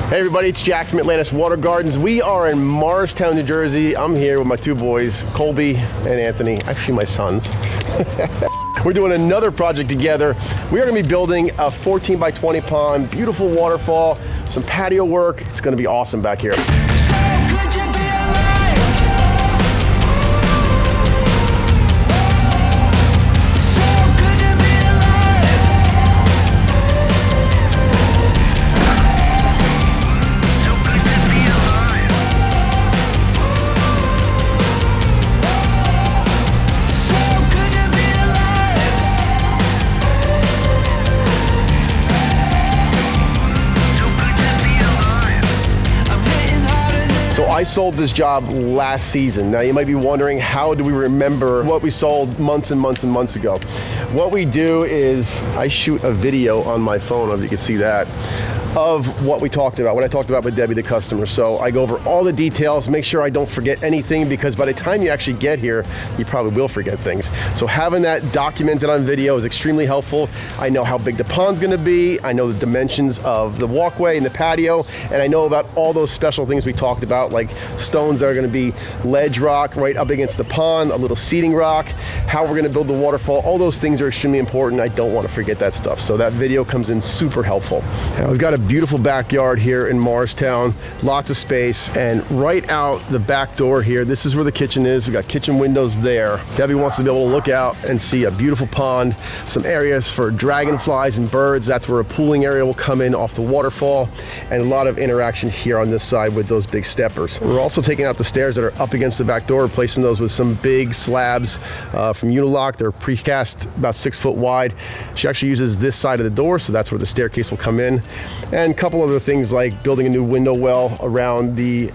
Hey everybody, it's Jack from Atlantis Water Gardens. We are in Morristown, New Jersey. I'm here with my two boys, Colby and Anthony, actually my sons. We're doing another project together. We are gonna be building a 14 by 20 pond, beautiful waterfall, some patio work. It's gonna be awesome back here. I sold this job last season. Now you might be wondering, how do we remember what we sold months and months and months ago? What we do is I shoot a video on my phone, if you can see that, of what we talked about, what I talked about with Debbie, the customer. So I go over all the details, make sure I don't forget anything, because by the time you actually get here, you probably will forget things. So having that documented on video is extremely helpful. I know how big the pond's gonna be, I know the dimensions of the walkway and the patio, and I know about all those special things we talked about, like stones that are gonna be ledge rock right up against the pond, a little seating rock, how we're gonna build the waterfall. All those things are extremely important. I don't wanna forget that stuff. So that video comes in super helpful. Now, we've got a beautiful backyard here in Morristown, lots of space, and right out the back door here, this is where the kitchen is. We've got kitchen windows there. Debbie wants to be able to look out and see a beautiful pond, some areas for dragonflies and birds. That's where a pooling area will come in off the waterfall, and a lot of interaction here on this side with those big steppers. We're also taking out the stairs that are up against the back door, replacing those with some big slabs from Unilock. They're precast, about 6 foot wide. She actually uses this side of the door, so that's where the staircase will come in. And a couple other things like building a new window well around the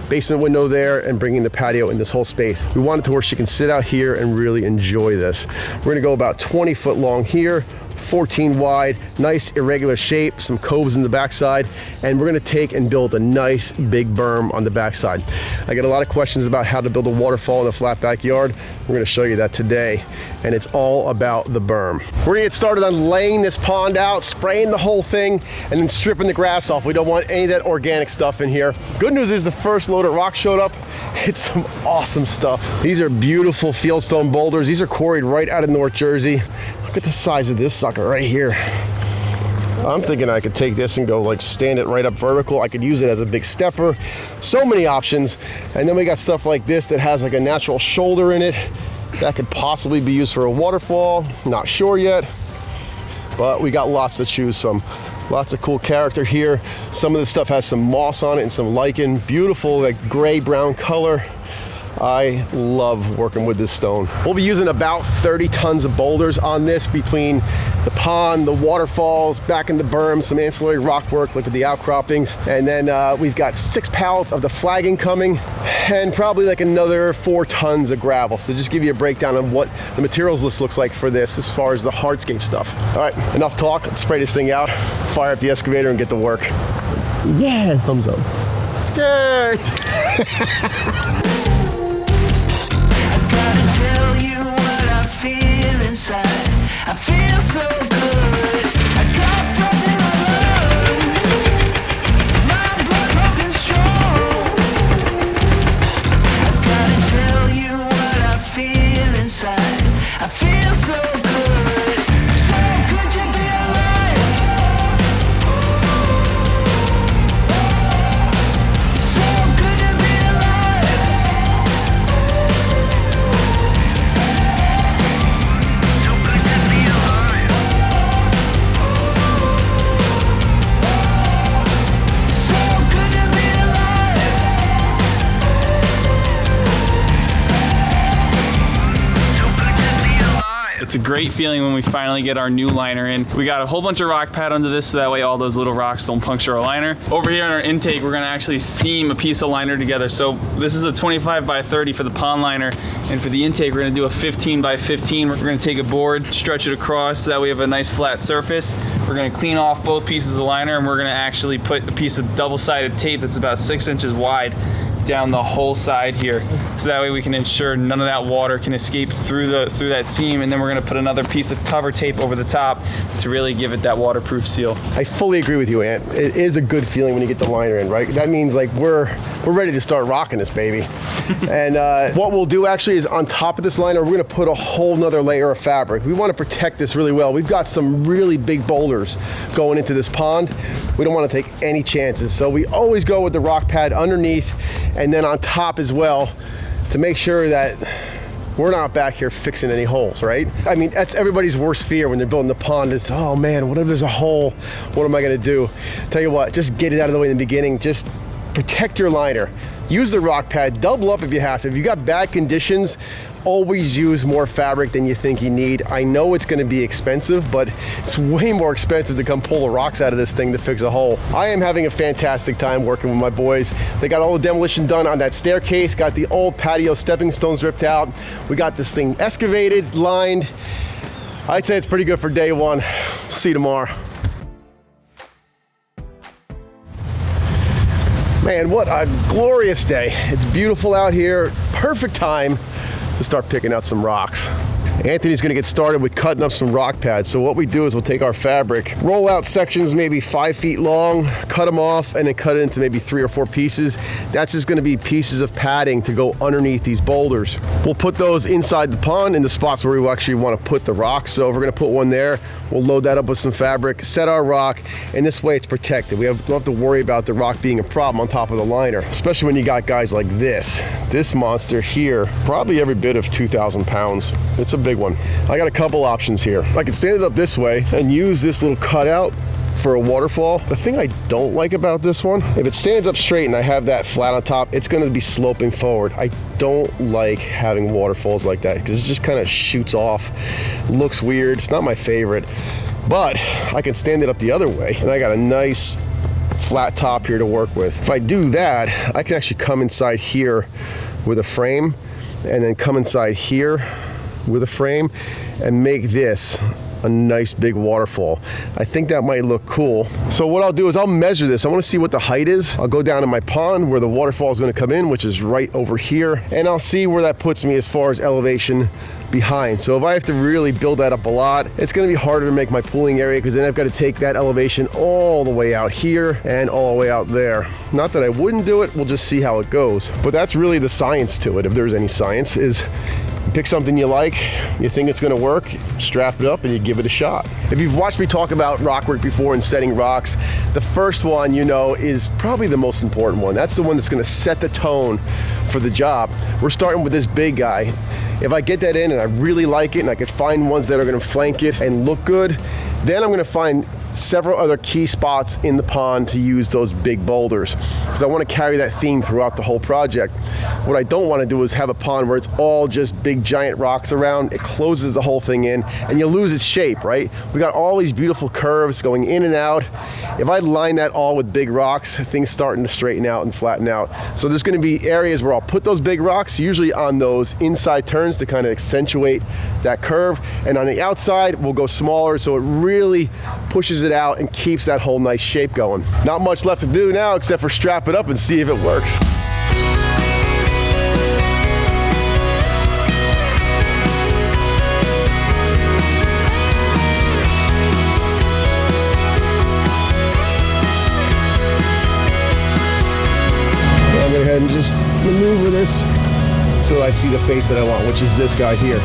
basement window there and bringing the patio in this whole space. We want it to where she can sit out here and really enjoy this. We're gonna go about 20 foot long here, 14 wide, nice irregular shape, some coves in the backside, and we're gonna take and build a nice big berm on the backside. I get a lot of questions about how to build a waterfall in a flat backyard. We're gonna show you that today, and it's all about the berm. We're gonna get started on laying this pond out, spraying the whole thing, and then stripping the grass off. We don't want any of that organic stuff in here. Good news is the first load of rock showed up. It's some awesome stuff. These are beautiful fieldstone boulders. These are quarried right out of North Jersey. Look at the size of this sucker right here. I'm thinking I could take this and go like stand it right up vertical. I could use it as a big stepper. So many options. And then we got stuff like this that has like a natural shoulder in it. That could possibly be used for a waterfall. Not sure yet, but we got lots to choose from. Lots of cool character here. Some of the stuff has some moss on it and some lichen. Beautiful, like gray brown color. I love working with this stone. We'll be using about 30 tons of boulders on this, between the pond, the waterfalls, back in the berm, some ancillary rock work, look at the outcroppings. And then we've got 6 pallets of the flagging coming, and probably like another 4 tons of gravel. So just give you a breakdown of what the materials list looks like for this as far as the hardscape stuff. All right, enough talk, let's spray this thing out, fire up the excavator and get to work. Yeah, thumbs up. Yay! I feel so good. I got breath in my lungs. My blood pumping strong. I gotta tell you what I feel inside. I feel so good. So good to be alive. So good to be alive. It's a great feeling when we finally get our new liner in. We got a whole bunch of rock pad under this, so that way all those little rocks don't puncture our liner. Over here in our intake, we're gonna actually seam a piece of liner together. So this is a 25 by 30 for the pond liner, and for the intake, we're gonna do a 15 by 15. We're gonna take a board, stretch it across, so that we have a nice flat surface. We're gonna clean off both pieces of liner, and we're gonna actually put a piece of double-sided tape that's about 6 inches wide down the whole side here, so that way we can ensure none of that water can escape through that seam. And then we're going to put another piece of cover tape over the top to really give it that waterproof seal. I fully agree with you, Ant. It is a good feeling when you get the liner in, right? That means like we're ready to start rocking this baby. And what we'll do actually is on top of this liner, we're going to put a whole nother layer of fabric. We want to protect this really well. We've got some really big boulders going into this pond. We don't want to take any chances. So we always go with the rock pad underneath and then on top as well to make sure that we're not back here fixing any holes, right? I mean, that's everybody's worst fear when they're building the pond is, oh man, what if there's a hole? What am I gonna do? Tell you what, just get it out of the way in the beginning. Just protect your liner. Use the rock pad, double up if you have to. If you got bad conditions, always use more fabric than you think you need. I know it's gonna be expensive, but it's way more expensive to come pull the rocks out of this thing to fix a hole. I am having a fantastic time working with my boys. They got all the demolition done on that staircase, got the old patio stepping stones ripped out. We got this thing excavated, lined. I'd say it's pretty good for day one. See you tomorrow. Man, what a glorious day. It's beautiful out here. Perfect time to start picking out some rocks. Anthony's gonna get started with cutting up some rock pads. So what we do is we'll take our fabric, roll out sections maybe 5 feet long, cut them off, and then cut it into maybe 3 or 4 pieces. That's just gonna be pieces of padding to go underneath these boulders. We'll put those inside the pond in the spots where we actually wanna put the rocks. So if we're gonna put one there, we'll load that up with some fabric, set our rock, and this way it's protected. We don't have to worry about the rock being a problem on top of the liner, especially when you got guys like this. This monster here, probably every bit of 2,000 pounds. It's a big one. I got a couple options here. I can stand it up this way and use this little cutout for a waterfall. The thing I don't like about this one, if it stands up straight and I have that flat on top, it's gonna be sloping forward. I don't like having waterfalls like that because it just kind of shoots off. Looks weird, it's not my favorite. But I can stand it up the other way and I got a nice flat top here to work with. If I do that, I can actually come inside here with a frame and then come inside here with a frame and make this a nice big waterfall. I think that might look cool. So what I'll do is I'll measure this. I want to see what the height is. I'll go down to my pond where the waterfall is going to come in, which is right over here, and I'll see where that puts me as far as elevation behind. So if I have to really build that up a lot, it's going to be harder to make my pooling area because then I've got to take that elevation all the way out here and all the way out there. Not that I wouldn't do it, we'll just see how it goes. But that's really the science to it, if there's any science, is pick something you like, you think it's gonna work, strap it up and you give it a shot. If you've watched me talk about rockwork before and setting rocks, the first one you know is probably the most important one. That's the one that's gonna set the tone for the job. We're starting with this big guy. If I get that in and I really like it and I can find ones that are gonna flank it and look good, then I'm gonna find several other key spots in the pond to use those big boulders because I want to carry that theme throughout the whole project. What I don't want to do is have a pond where it's all just big giant rocks around. It closes the whole thing in and you lose its shape, right? We got all these beautiful curves going in and out. If I line that all with big rocks, things starting to straighten out and flatten out. So there's going to be areas where I'll put those big rocks, usually on those inside turns to kind of accentuate that curve, and on the outside we'll go smaller so it really pushes it out and keeps that whole nice shape going. Not much left to do now except for strap it up and see if it works. I'm gonna go ahead and just maneuver this so I see the face that I want, which is this guy here.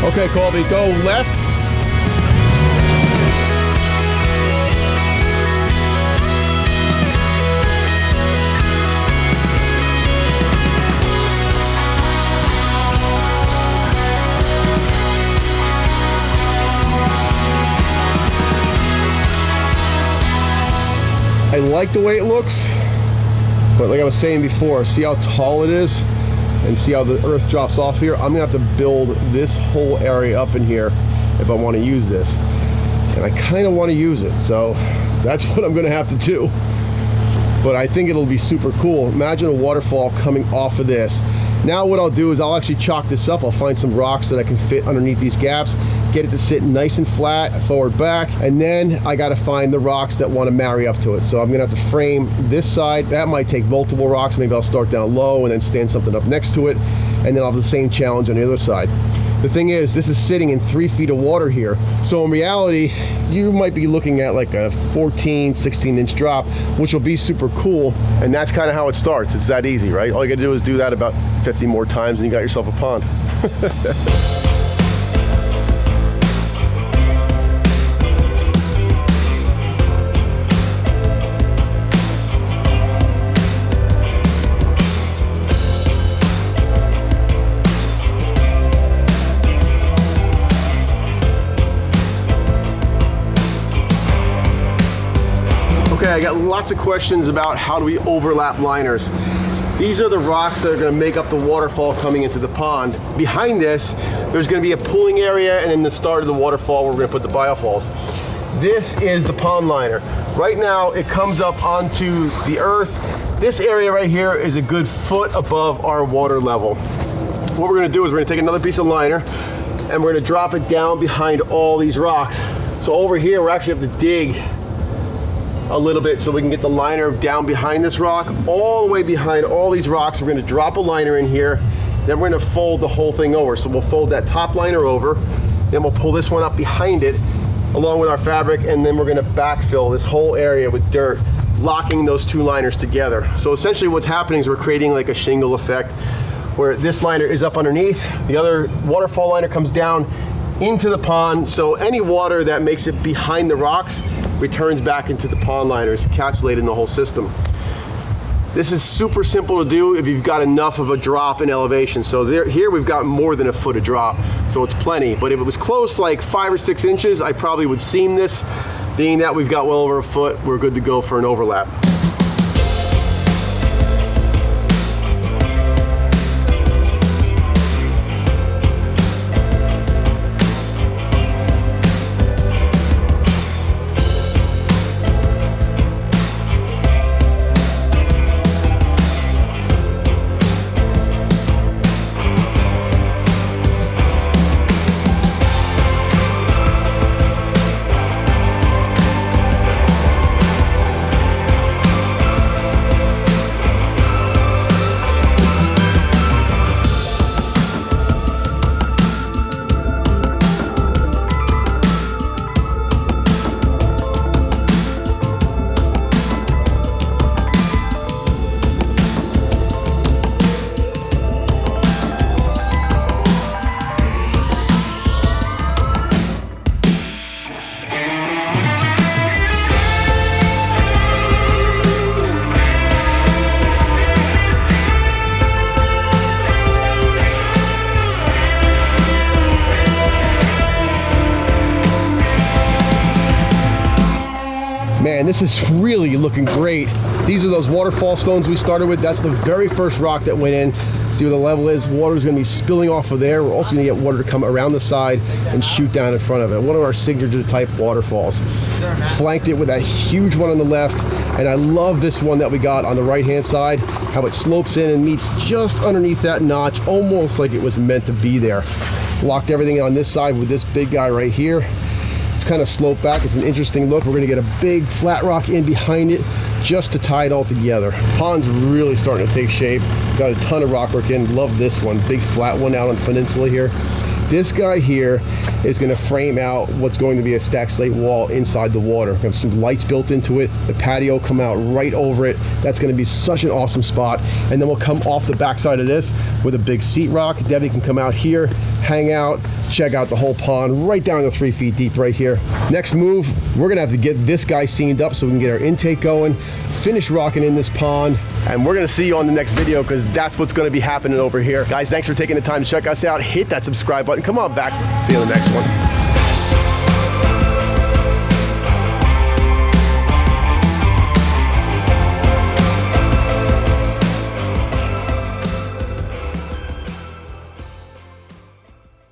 Okay, Colby, go left. I like the way it looks, but like I was saying before, see how tall it is and see how the earth drops off here? I'm gonna have to build this whole area up in here if I want to use this. And I kind of want to use it, so that's what I'm gonna have to do. But I think it'll be super cool. Imagine a waterfall coming off of this Now what I'll do is I'll actually chalk this up. I'll find some rocks that I can fit underneath these gaps, get it to sit nice and flat, forward back, and then I gotta find the rocks that wanna marry up to it. So I'm gonna have to frame this side. That might take multiple rocks. Maybe I'll start down low and then stand something up next to it, and then I'll have the same challenge on the other side. The thing is, this is sitting in 3 feet of water here. So in reality, you might be looking at like a 14, 16-inch drop, which will be super cool. And that's kind of how it starts. It's that easy, right? All you gotta do is do that about 50 more times and you got yourself a pond. Okay, I got lots of questions about how do we overlap liners. These are the rocks that are going to make up the waterfall coming into the pond. Behind this, there's going to be a pooling area, and then the start of the waterfall where we're going to put the biofalls. This is the pond liner. Right now, it comes up onto the earth. This area right here is a good foot above our water level. What we're going to do is we're going to take another piece of liner, and we're going to drop it down behind all these rocks. So over here, we're actually have to dig a little bit so we can get the liner down behind this rock, all the way behind all these rocks. We're going to drop a liner in here, then we're going to fold the whole thing over. So we'll fold that top liner over, then we'll pull this one up behind it along with our fabric, and then we're going to backfill this whole area with dirt, locking those two liners together. So essentially what's happening is we're creating like a shingle effect where this liner is up underneath, the other waterfall liner comes down into the pond, so any water that makes it behind the rocks returns back into the pond liners, encapsulating the whole system. This is super simple to do if you've got enough of a drop in elevation. So here we've got more than a foot of drop, so it's plenty. But if it was close, like 5 or 6 inches, I probably would seam this. Being that we've got well over a foot, we're good to go for an overlap. Man, this is really looking great. These are those waterfall stones we started with. That's the very first rock that went in. See where the level is? Water is going to be spilling off of there. We're also going to get water to come around the side and shoot down in front of it. One of our signature type waterfalls. Flanked it with that huge one on the left, and I love this one that we got on the right hand side, how it slopes in and meets just underneath that notch, almost like it was meant to be there. Locked everything on this side with this big guy right here. It's kind of sloped back. It's an interesting look. We're going to get a big flat rock in behind it just to tie it all together. Pond's really starting to take shape. Got a ton of rockwork in. Love this one. Big flat one out on the peninsula here. This guy here is going to frame out what's going to be a stacked slate wall inside the water. We have some lights built into it. The patio come out right over it. That's going to be such an awesome spot. And then we'll come off the backside of this with a big seat rock. Debbie can come out here, hang out, check out the whole pond right down to 3 feet deep right here. Next move, we're going to have to get this guy seamed up so we can get our intake going, finish rocking in this pond, and we're going to see you on the next video because that's what's going to be happening over here. Guys, thanks for taking the time to check us out. Hit that subscribe button. Come on back. See you on the next one.